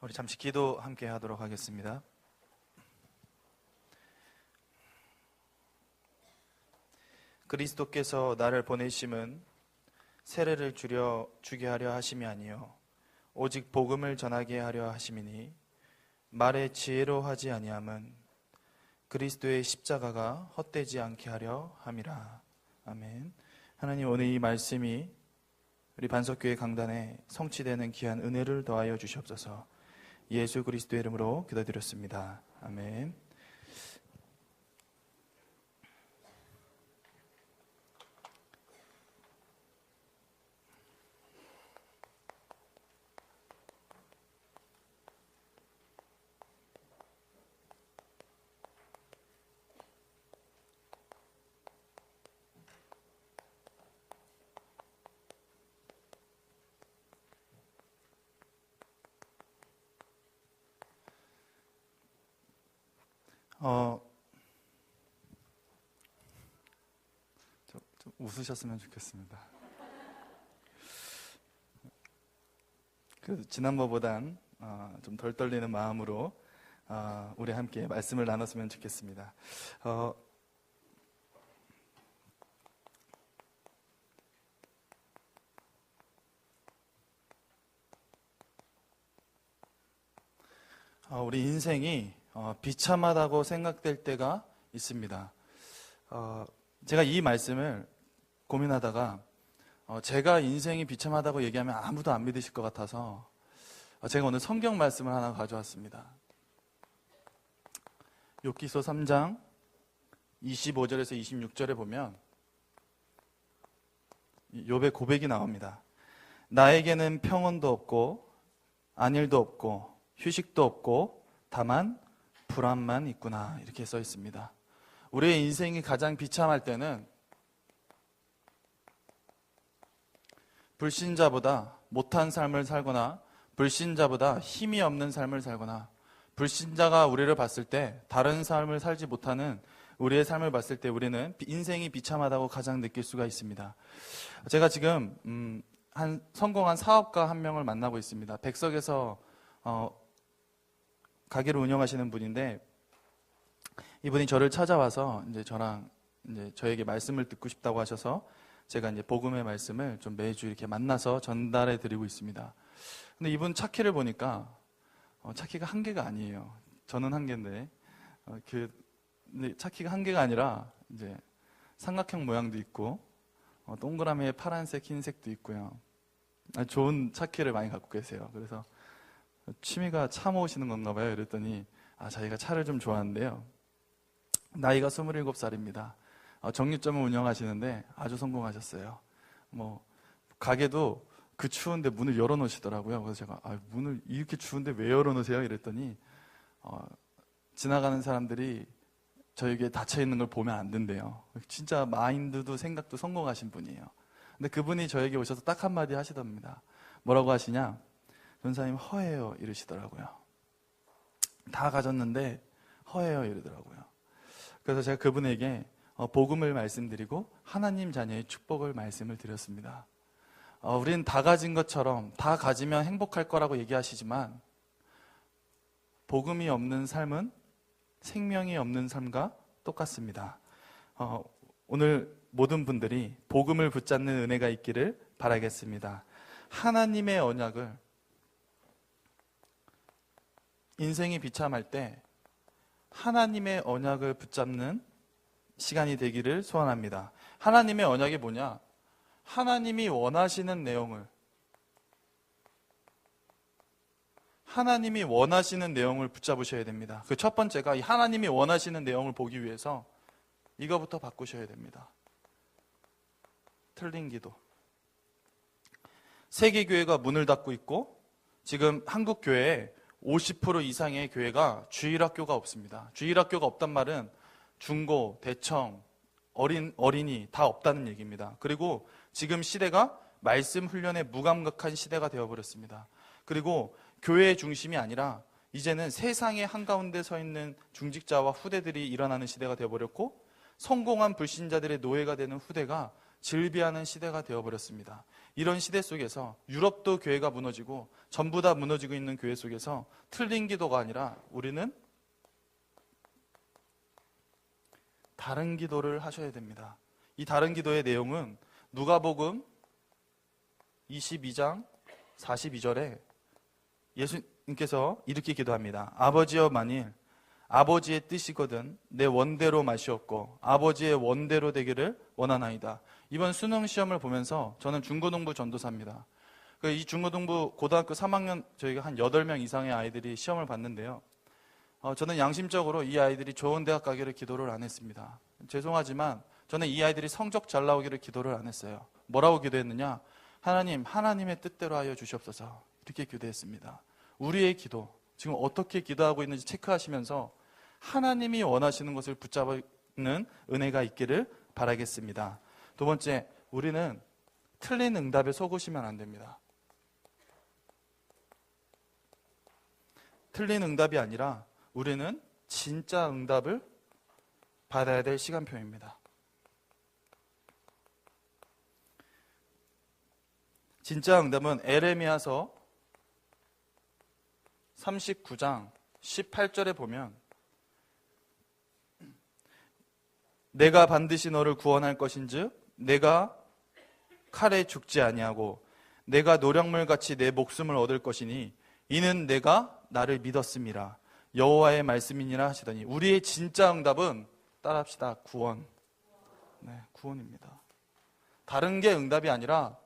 우리 잠시 기도 함께 하도록 하겠습니다. 그리스도께서 나를 보내심은 세례를 주게 하려 하심이 아니요 오직 복음을 전하게 하려 하심이니 말에 지혜로 하지 아니함은 그리스도의 십자가가 헛되지 않게 하려 함이라. 아멘. 하나님, 오늘 이 말씀이 우리 반석교회 강단에 성취되는 귀한 은혜를 더하여 주시옵소서. 예수 그리스도의 이름으로 기도드렸습니다. 아멘. 좀 웃으셨으면 좋겠습니다. 그래도 지난번보단 좀 덜 떨리는 마음으로 우리 함께 말씀을 나눴으면 좋겠습니다. 우리 인생이 비참하다고 생각될 때가 있습니다. 제가 이 말씀을 고민하다가 제가 인생이 비참하다고 얘기하면 아무도 안 믿으실 것 같아서 제가 오늘 성경 말씀을 하나 가져왔습니다. 욥기서 3장 25절에서 26절에 보면 욥의 고백이 나옵니다. 나에게는 평온도 없고 안일도 없고 휴식도 없고 다만 불안만 있구나, 이렇게 써 있습니다. 우리의 인생이 가장 비참할 때는 불신자보다 못한 삶을 살거나 불신자보다 힘이 없는 삶을 살거나 불신자가 우리를 봤을 때 다른 삶을 살지 못하는 우리의 삶을 봤을 때 우리는 인생이 비참하다고 가장 느낄 수가 있습니다. 제가 지금 성공한 사업가 한 명을 만나고 있습니다. 백석에서 가게를 운영하시는 분인데 이분이 저를 찾아와서 이제 저랑 이제 저에게 말씀을 듣고 싶다고 하셔서 제가 이제 복음의 말씀을 좀 매주 이렇게 만나서 전달해 드리고 있습니다. 근데 이분 차키를 보니까 차키가 한 개가 아니에요. 저는 한 개인데 근데 차키가 한 개가 아니라 이제 삼각형 모양도 있고 동그라미에 파란색, 흰색도 있고요. 좋은 차키를 많이 갖고 계세요. 그래서 취미가 차 모으시는 건가 봐요. 이랬더니 자기가 차를 좀 좋아하는데요. 나이가 27살입니다. 정육점을 운영하시는데 아주 성공하셨어요. 가게도 그 추운데 문을 열어놓으시더라고요. 그래서 제가 문을 이렇게 추운데 왜 열어놓으세요? 이랬더니 지나가는 사람들이 저에게 닫혀있는 걸 보면 안 된대요. 진짜 마인드도 생각도 성공하신 분이에요. 근데 그분이 저에게 오셔서 딱 한마디 하시답니다. 뭐라고 하시냐? 전사님 허해요, 이러시더라고요. 다 가졌는데 허해요, 이러더라고요. 그래서 제가 그분에게 복음을 말씀드리고 하나님 자녀의 축복을 말씀을 드렸습니다. 우리는 다 가진 것처럼 다 가지면 행복할 거라고 얘기하시지만 복음이 없는 삶은 생명이 없는 삶과 똑같습니다. 오늘 모든 분들이 복음을 붙잡는 은혜가 있기를 바라겠습니다. 하나님의 언약을, 인생이 비참할 때 하나님의 언약을 붙잡는 시간이 되기를 소원합니다. 하나님의 언약이 뭐냐? 하나님이 원하시는 내용을 붙잡으셔야 됩니다. 그 첫 번째가 이 하나님이 원하시는 내용을 보기 위해서 이거부터 바꾸셔야 됩니다. 틀린 기도. 세계교회가 문을 닫고 있고 지금 한국 교회에 50% 이상의 교회가 주일학교가 없습니다. 주일학교가 없단 말은 중고, 대청, 어린이 다 없다는 얘기입니다. 그리고 지금 시대가 말씀 훈련에 무감각한 시대가 되어버렸습니다. 그리고 교회의 중심이 아니라 이제는 세상의 한가운데 서 있는 중직자와 후대들이 일어나는 시대가 되어버렸고 성공한 불신자들의 노예가 되는 후대가 즐비하는 시대가 되어버렸습니다. 이런 시대 속에서 유럽도 교회가 무너지고 전부 다 무너지고 있는 교회 속에서 틀린 기도가 아니라 우리는 다른 기도를 하셔야 됩니다. 이 다른 기도의 내용은 누가복음 22장 42절에 예수님께서 이렇게 기도합니다. 아버지여, 만일 아버지의 뜻이거든 내 원대로 마시옵고 아버지의 원대로 되기를 원하나이다. 이번 수능 시험을 보면서 저는 중고등부 전도사입니다. 이 중고등부 고등학교 3학년 저희가 한 8명 이상의 아이들이 시험을 봤는데요. 저는 양심적으로 이 아이들이 좋은 대학 가기를 기도를 안 했습니다. 죄송하지만 저는 이 아이들이 성적 잘 나오기를 기도를 안 했어요. 뭐라고 기도했느냐? 하나님, 하나님의 뜻대로 하여 주시옵소서. 이렇게 기도했습니다. 우리의 기도, 지금 어떻게 기도하고 있는지 체크하시면서 하나님이 원하시는 것을 붙잡는 은혜가 있기를 바라겠습니다. 두 번째, 우리는 틀린 응답에 속으시면 안 됩니다. 틀린 응답이 아니라 우리는 진짜 응답을 받아야 될 시간표입니다. 진짜 응답은 에레미야서 39장 18절에 보면 내가 반드시 너를 구원할 것인즉 내가 칼에 죽지 아니하고 내가 노력물같이 내 목숨을 얻을 것이니 이는 내가 나를 믿었음이라 여호와의 말씀이니라 하시더니 우리의 진짜 응답은 따라합시다. 구원. 네, 구원입니다. 다른 게 응답이 아니라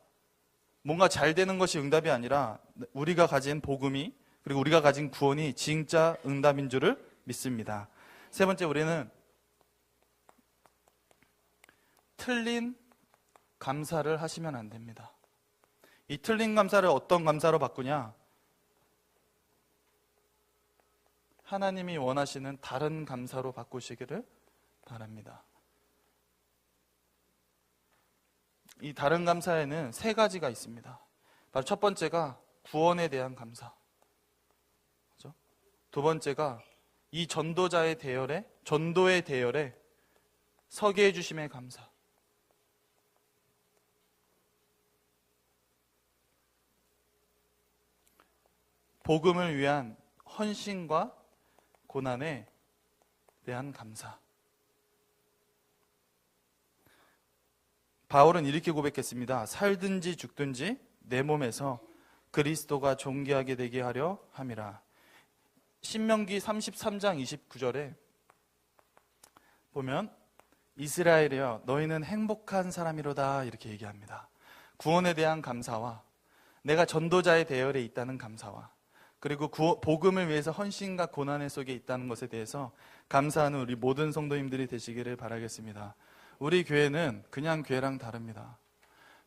뭔가 잘 되는 것이 응답이 아니라 우리가 가진 복음이 그리고 우리가 가진 구원이 진짜 응답인 줄을 믿습니다. 세 번째, 우리는 틀린 감사를 하시면 안 됩니다. 이 틀린 감사를 어떤 감사로 바꾸냐? 하나님이 원하시는 다른 감사로 바꾸시기를 바랍니다. 이 다른 감사에는 세 가지가 있습니다. 바로 첫 번째가 구원에 대한 감사. 그렇죠? 두 번째가 이 전도의 대열에 서게 해주심의 감사. 복음을 위한 헌신과 고난에 대한 감사. 바울은 이렇게 고백했습니다. 살든지 죽든지 내 몸에서 그리스도가 존귀하게 되게 하려 함이라. 신명기 33장 29절에 보면 이스라엘이여 너희는 행복한 사람이로다 이렇게 얘기합니다. 구원에 대한 감사와 내가 전도자의 대열에 있다는 감사와 그리고 복음을 위해서 헌신과 고난의 속에 있다는 것에 대해서 감사하는 우리 모든 성도님들이 되시기를 바라겠습니다. 우리 교회는 그냥 교회랑 다릅니다.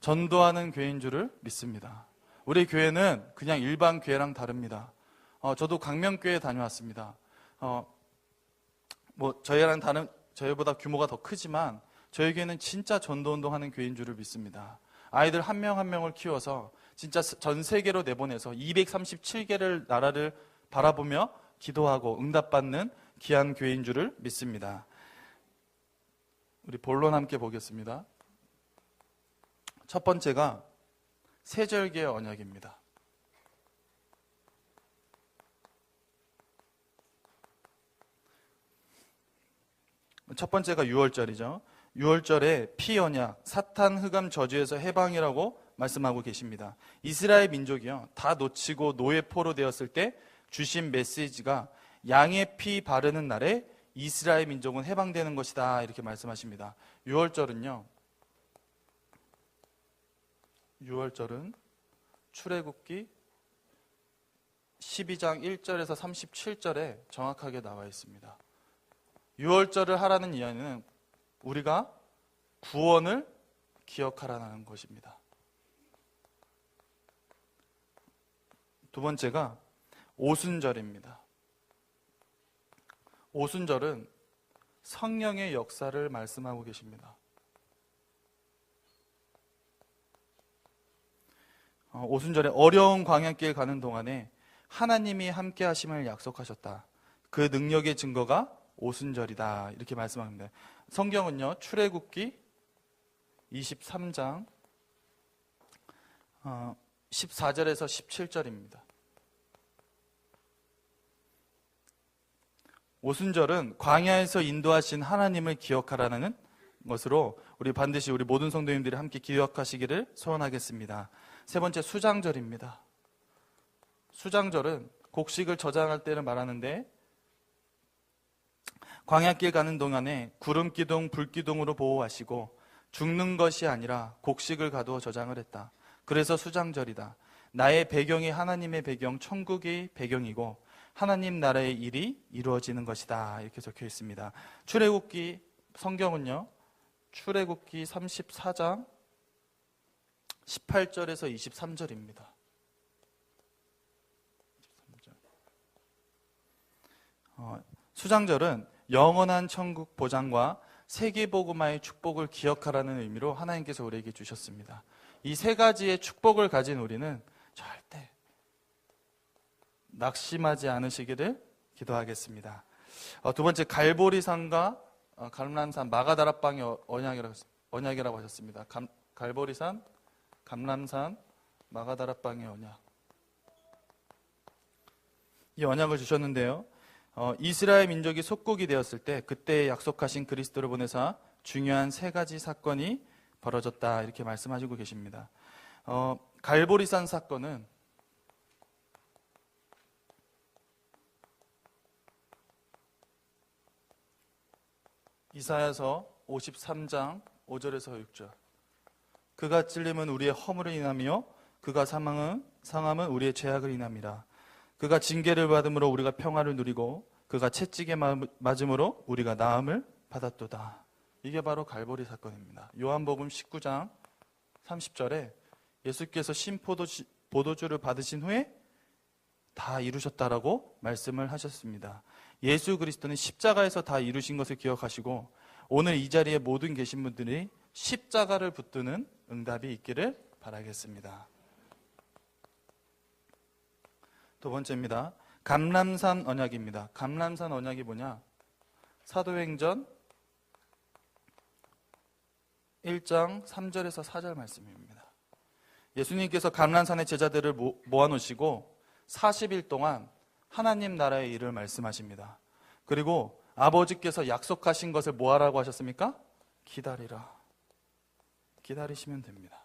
전도하는 교회인 줄을 믿습니다. 우리 교회는 그냥 일반 교회랑 다릅니다. 저도 강명교회 다녀왔습니다. 저희보다 규모가 더 크지만 저희 교회는 진짜 전도운동하는 교회인 줄을 믿습니다. 아이들 한 명 한 명을 키워서 진짜 전 세계로 내보내서 237개를 나라를 바라보며 기도하고 응답받는 귀한 교회인 줄을 믿습니다. 우리 본론 함께 보겠습니다. 첫 번째가 세절기의 언약입니다. 첫 번째가 6월절이죠. 6월절에 피언약, 사탄 흑암 저주에서 해방이라고 말씀하고 계십니다. 이스라엘 민족이요 다 놓치고 노예포로 되었을 때 주신 메시지가 양의 피 바르는 날에 이스라엘 민족은 해방되는 것이다 이렇게 말씀하십니다. 6월절은 출애굽기 12장 1절에서 37절에 정확하게 나와 있습니다. 6월절을 하라는 이야기는 우리가 구원을 기억하라는 것입니다. 두 번째가 오순절입니다. 오순절은 성령의 역사를 말씀하고 계십니다. 오순절에 어려운 광야길 가는 동안에 하나님이 함께 하심을 약속하셨다. 그 능력의 증거가 오순절이다. 이렇게 말씀합니다. 성경은요, 출애굽기 23장 14절에서 17절입니다. 오순절은 광야에서 인도하신 하나님을 기억하라는 것으로 우리 반드시 우리 모든 성도님들이 함께 기억하시기를 소원하겠습니다. 세 번째, 수장절입니다. 수장절은 곡식을 저장할 때를 말하는데, 광야길 가는 동안에 구름기둥, 불기둥으로 보호하시고 죽는 것이 아니라 곡식을 가두어 저장을 했다. 그래서 수장절이다. 나의 배경이 하나님의 배경, 천국의 배경이고 하나님 나라의 일이 이루어지는 것이다. 이렇게 적혀 있습니다. 출애굽기 성경은요, 출애굽기 34장 18절에서 23절입니다. 수장절은 영원한 천국 보장과 세계복음화의 축복을 기억하라는 의미로 하나님께서 우리에게 주셨습니다. 이 세 가지의 축복을 가진 우리는 절대 낙심하지 않으시기를 기도하겠습니다. 두 번째, 갈보리산과 감람산, 마가다락방의 언약이라고 하셨습니다. 갈보리산, 감람산, 마가다락방의 언약. 이 언약을 주셨는데요, 이스라엘 민족이 속국이 되었을 때 그때 약속하신 그리스도를 보내사 중요한 세 가지 사건이 벌어졌다, 이렇게 말씀하시고 계십니다. 갈보리산 사건은 이사야서 53장 5절에서 6절. 그가 찔림은 우리의 허물을 인하며 그가 상함은 우리의 죄악을 인함이라. 그가 징계를 받음으로 우리가 평화를 누리고 그가 채찍에 맞음으로 우리가 나음을 받았도다. 이게 바로 갈보리 사건입니다. 요한복음 19장 30절에 예수께서 신포도주를 받으신 후에 다 이루셨다라고 말씀을 하셨습니다. 예수 그리스도는 십자가에서 다 이루신 것을 기억하시고 오늘 이 자리에 모든 계신 분들이 십자가를 붙드는 응답이 있기를 바라겠습니다. 두 번째입니다. 감람산 언약입니다. 감람산 언약이 뭐냐? 사도행전 1장 3절에서 4절 말씀입니다. 예수님께서 감람산의 제자들을 모아놓으시고 40일 동안 하나님 나라의 일을 말씀하십니다. 그리고 아버지께서 약속하신 것을 뭐 하라고 하셨습니까? 기다리라. 기다리시면 됩니다.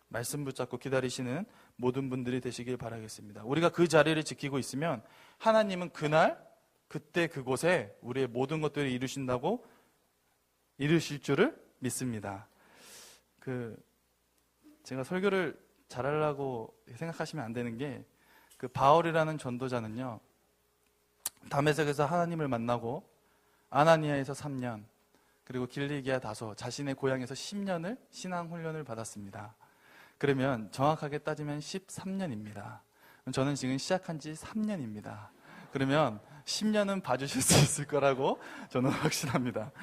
말씀 붙잡고 기다리시는 모든 분들이 되시길 바라겠습니다. 우리가 그 자리를 지키고 있으면 하나님은 그날 그때 그곳에 우리의 모든 것들을 이루실 줄을 믿습니다. 제가 설교를 잘하려고 생각하시면 안 되는 게, 바울이라는 전도자는요, 다메섹에서 하나님을 만나고 아나니아에서 3년, 그리고 길리기아 다소, 자신의 고향에서 10년을 신앙 훈련을 받았습니다. 그러면 정확하게 따지면 13년입니다. 저는 지금 시작한 지 3년입니다. 그러면 10년은 봐주실 수 있을 거라고 저는 확신합니다.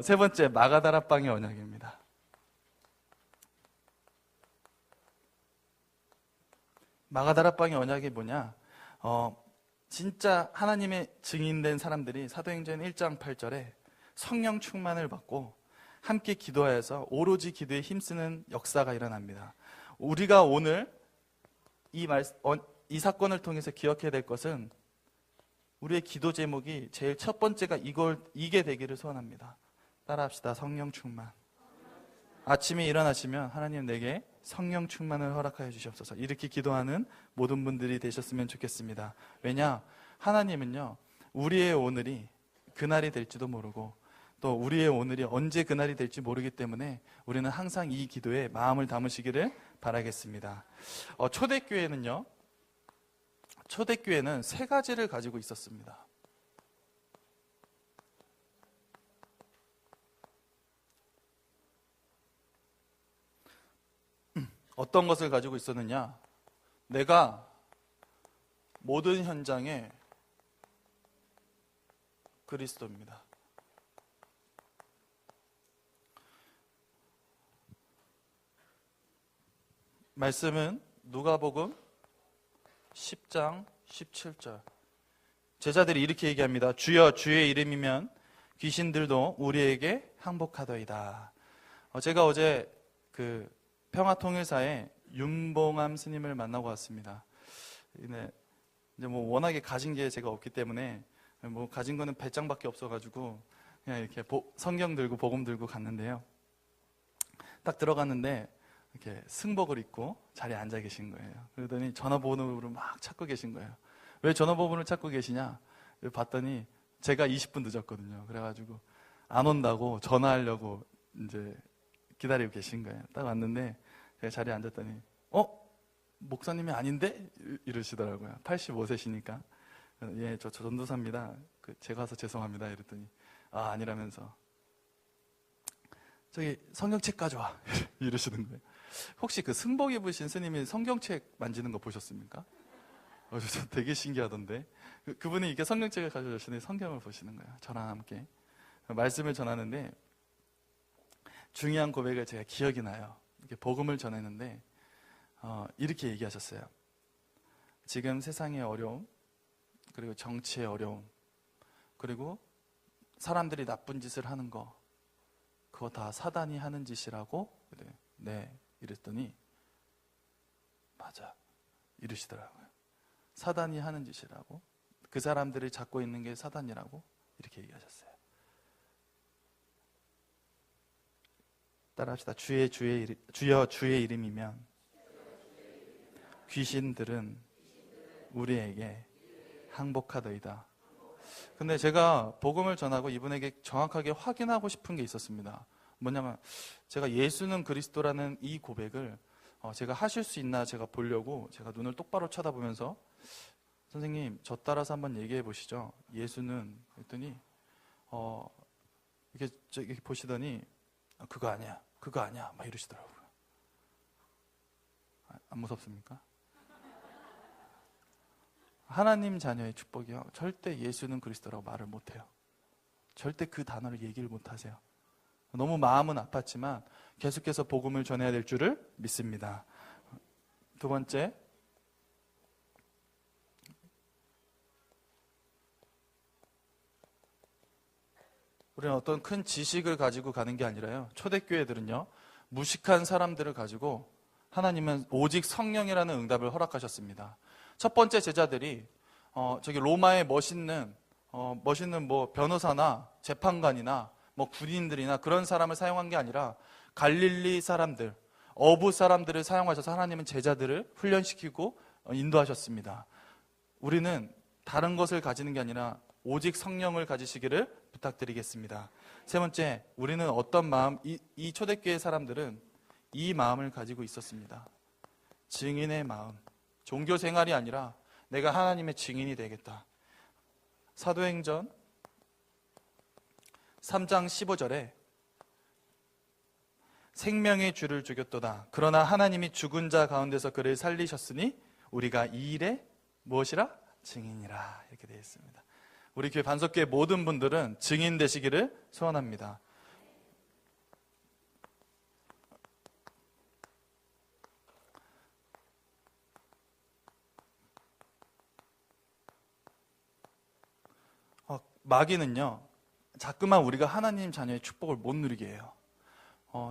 세 번째, 마가다락방의 언약입니다. 마가다락방의 언약이 뭐냐? 진짜 하나님의 증인된 사람들이 사도행전 1장 8절에 성령 충만을 받고 함께 기도하여서 오로지 기도에 힘쓰는 역사가 일어납니다. 우리가 오늘 이 사건을 통해서 기억해야 될 것은, 우리의 기도 제목이 제일 첫 번째가 이게 되기를 소원합니다. 따라합시다. 성령 충만. 아침에 일어나시면 하나님 내게 성령 충만을 허락하여 주시옵소서. 이렇게 기도하는 모든 분들이 되셨으면 좋겠습니다. 왜냐? 하나님은요, 우리의 오늘이 그날이 될지도 모르고 또 우리의 오늘이 언제 그날이 될지 모르기 때문에 우리는 항상 이 기도에 마음을 담으시기를 바라겠습니다. 초대교회는 세 가지를 가지고 있었습니다. 어떤 것을 가지고 있었느냐? 내가 모든 현장에 그리스도입니다. 말씀은 누가복음 10장 17절. 제자들이 이렇게 얘기합니다. 주여, 주의 이름이면 귀신들도 우리에게 항복하더이다. 제가 어제 그 평화통일사에 윤봉암 스님을 만나고 왔습니다. 이제 뭐 워낙에 가진 게 제가 없기 때문에 뭐 가진 거는 배짱밖에 없어가지고 그냥 이렇게 성경 들고 복음 들고 갔는데요. 딱 들어갔는데 이렇게 승복을 입고 자리에 앉아 계신 거예요. 그러더니 전화번호를 막 찾고 계신 거예요. 왜 전화번호를 찾고 계시냐? 봤더니 제가 20분 늦었거든요. 그래가지고 안 온다고 전화하려고 이제 기다리고 계신 거예요. 딱 왔는데 제가 자리에 앉았더니 목사님이 아닌데? 이러시더라고요. 85세시니까 예, 저 전도사입니다. 제가 와서 죄송합니다. 이랬더니 아니라면서 저기 성경책 가져와 이러시는 거예요. 혹시 그 승복 입으신 스님이 성경책 만지는 거 보셨습니까? 저 되게 신기하던데. 그분이 이렇게 성경책을 가져오시더니 성경을 보시는 거예요. 저랑 함께 말씀을 전하는데 중요한 고백을 제가 기억이 나요. 이렇게 복음을 전했는데 이렇게 얘기하셨어요. 지금 세상의 어려움, 그리고 정치의 어려움, 그리고 사람들이 나쁜 짓을 하는 거, 그거 다 사단이 하는 짓이라고? 네. 이랬더니 맞아 이러시더라고요. 사단이 하는 짓이라고? 그 사람들이 잡고 있는 게 사단이라고? 이렇게 얘기하셨어요. 따라합시다. 주여 주의 이름이면 귀신들은 우리에게 항복하더이다. 근데 제가 복음을 전하고 이분에게 정확하게 확인하고 싶은 게 있었습니다. 뭐냐면 제가 예수는 그리스도라는 이 고백을 제가 하실 수 있나 제가 보려고 제가 눈을 똑바로 쳐다보면서 선생님 저 따라서 한번 얘기해 보시죠. 예수는 했더니 이렇게 보시더니 그거 아니야 막 이러시더라고요. 안 무섭습니까? 하나님 자녀의 축복이요, 절대 예수는 그리스도라고 말을 못해요. 절대 그 단어를 얘기를 못하세요. 너무 마음은 아팠지만 계속해서 복음을 전해야 될 줄을 믿습니다. 두 번째, 우리는 어떤 큰 지식을 가지고 가는 게 아니라요, 초대교회들은요 무식한 사람들을 가지고 하나님은 오직 성령이라는 응답을 허락하셨습니다. 첫 번째 제자들이 저기 로마의 멋있는 뭐 변호사나 재판관이나 뭐 군인들이나 그런 사람을 사용한 게 아니라 갈릴리 사람들, 어부 사람들을 사용하셔서 하나님은 제자들을 훈련시키고 인도하셨습니다. 우리는 다른 것을 가지는 게 아니라 오직 성령을 가지시기를 부탁드리겠습니다. 세 번째, 우리는 어떤 마음, 이 초대교회 사람들은 이 마음을 가지고 있었습니다. 증인의 마음. 종교 생활이 아니라 내가 하나님의 증인이 되겠다. 사도행전 3장 15절에 생명의 주를 죽였도다. 그러나 하나님이 죽은 자 가운데서 그를 살리셨으니 우리가 이 일에 무엇이라? 증인이라. 이렇게 되어 있습니다. 우리 교회 반석교회 모든 분들은 증인 되시기를 소원합니다. 마귀는요, 자꾸만 우리가 하나님 자녀의 축복을 못 누리게 해요.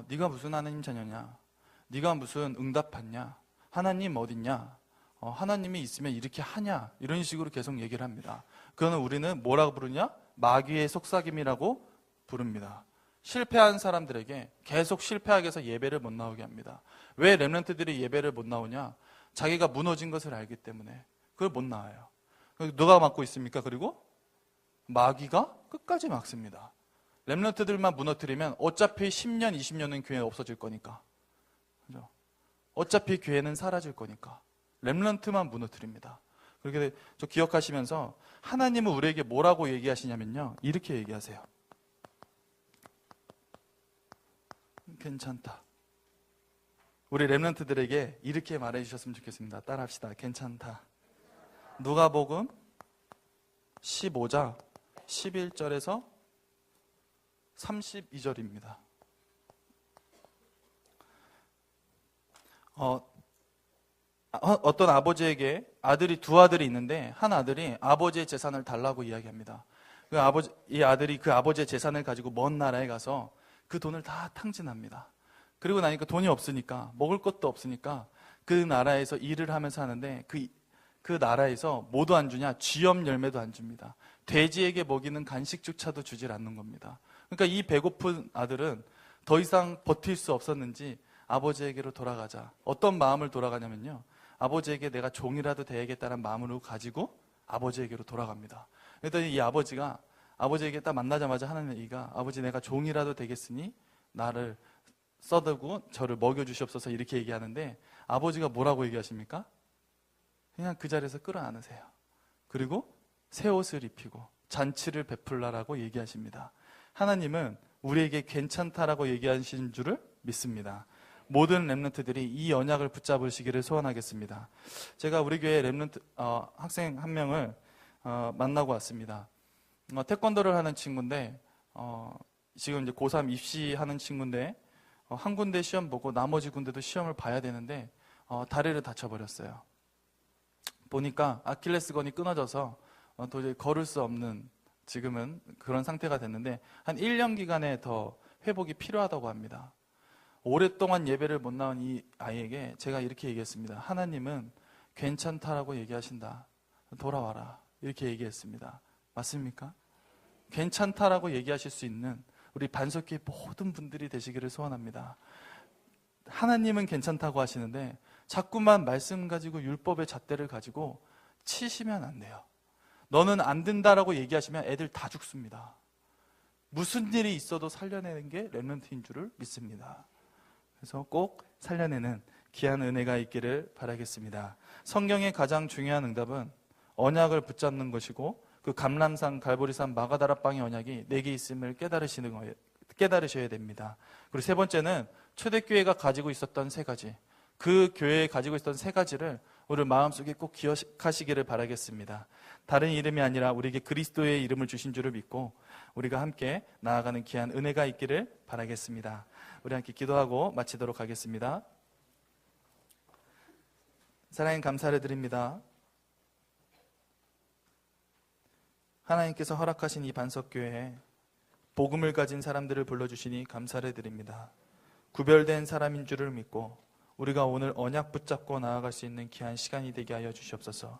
네가 무슨 하나님 자녀냐? 네가 무슨 응답받냐? 하나님 어딨냐? 하나님이 있으면 이렇게 하냐? 이런 식으로 계속 얘기를 합니다. 그거는 우리는 뭐라고 부르냐? 마귀의 속삭임이라고 부릅니다. 실패한 사람들에게 계속 실패하게 해서 예배를 못 나오게 합니다. 왜 렘넌트들이 예배를 못 나오냐? 자기가 무너진 것을 알기 때문에 그걸 못 나와요. 누가 막고 있습니까? 그리고 마귀가 끝까지 막습니다. 렘넌트들만 무너뜨리면 어차피 10년, 20년은 교회 없어질 거니까. 그죠? 어차피 교회는 사라질 거니까. 렘넌트만 무너뜨립니다. 그렇게 저 기억하시면서 하나님은 우리에게 뭐라고 얘기하시냐면요, 이렇게 얘기하세요. 괜찮다. 우리 렘넌트들에게 이렇게 말해 주셨으면 좋겠습니다. 따라합시다. 괜찮다. 누가복음 15장 11절에서 32절입니다. 어떤 아버지에게 두 아들이 있는데 한 아들이 아버지의 재산을 달라고 이야기합니다. 이 아들이 그 아버지의 재산을 가지고 먼 나라에 가서 그 돈을 다 탕진합니다. 그리고 나니까 돈이 없으니까, 먹을 것도 없으니까 그 나라에서 일을 하면서 하는데 그 나라에서 뭐도 안 주냐? 쥐염 열매도 안 줍니다. 돼지에게 먹이는 간식조차도 주질 않는 겁니다. 그러니까 이 배고픈 아들은 더 이상 버틸 수 없었는지 아버지에게로 돌아가자. 어떤 마음을 돌아가냐면요, 아버지에게 내가 종이라도 돼야겠다는 마음으로 가지고 아버지에게로 돌아갑니다. 그랬더니 이 아버지가 아버지에게 딱 만나자마자 하는 얘기가, 아버지 내가 종이라도 되겠으니 나를 써두고 저를 먹여주시옵소서, 이렇게 얘기하는데, 아버지가 뭐라고 얘기하십니까? 그냥 그 자리에서 끌어안으세요. 그리고 새 옷을 입히고 잔치를 베풀라라고 얘기하십니다. 하나님은 우리에게 괜찮다라고 얘기하신 줄을 믿습니다. 모든 렘넌트들이 이 언약을 붙잡으시기를 소원하겠습니다. 제가 우리 교회 렘넌트 학생 한 명을 만나고 왔습니다. 태권도를 하는 친구인데, 지금 이제 고3 입시하는 친구인데, 한 군데 시험 보고 나머지 군데도 시험을 봐야 되는데 다리를 다쳐버렸어요. 보니까 아킬레스건이 끊어져서 도저히 걸을 수 없는, 지금은 그런 상태가 됐는데 한 1년 기간에 더 회복이 필요하다고 합니다. 오랫동안 예배를 못 나온 이 아이에게 제가 이렇게 얘기했습니다. 하나님은 괜찮다라고 얘기하신다. 돌아와라. 이렇게 얘기했습니다. 맞습니까? 괜찮다라고 얘기하실 수 있는 우리 반석교회 모든 분들이 되시기를 소원합니다. 하나님은 괜찮다고 하시는데 자꾸만 말씀 가지고 율법의 잣대를 가지고 치시면 안 돼요. 너는 안 된다라고 얘기하시면 애들 다 죽습니다. 무슨 일이 있어도 살려내는 게 렘넌트인 줄을 믿습니다. 그래서 꼭 살려내는 귀한 은혜가 있기를 바라겠습니다. 성경의 가장 중요한 응답은 언약을 붙잡는 것이고, 그 감람산, 갈보리산, 마가다락방의 언약이 내게 있음을 깨달으셔야 됩니다. 그리고 세 번째는 초대교회가 가지고 있었던 세 가지, 그 교회에 가지고 있었던 세 가지를 우리 마음속에 꼭 기억하시기를 바라겠습니다. 다른 이름이 아니라 우리에게 그리스도의 이름을 주신 줄을 믿고 우리가 함께 나아가는 귀한 은혜가 있기를 바라겠습니다. 우리 함께 기도하고 마치도록 하겠습니다. 사랑님, 감사를 드립니다. 하나님께서 허락하신 이 반석교회에 복음을 가진 사람들을 불러주시니 감사를 드립니다. 구별된 사람인 줄을 믿고 우리가 오늘 언약 붙잡고 나아갈 수 있는 귀한 시간이 되게 하여 주시옵소서.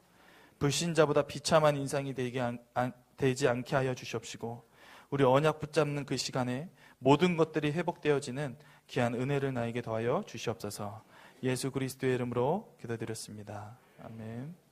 불신자보다 비참한 인상이 되지 않게 하여 주시옵시고, 우리 언약 붙잡는 그 시간에 모든 것들이 회복되어지는 귀한 은혜를 나에게 더하여 주시옵소서. 예수 그리스도의 이름으로 기도드렸습니다. 아멘.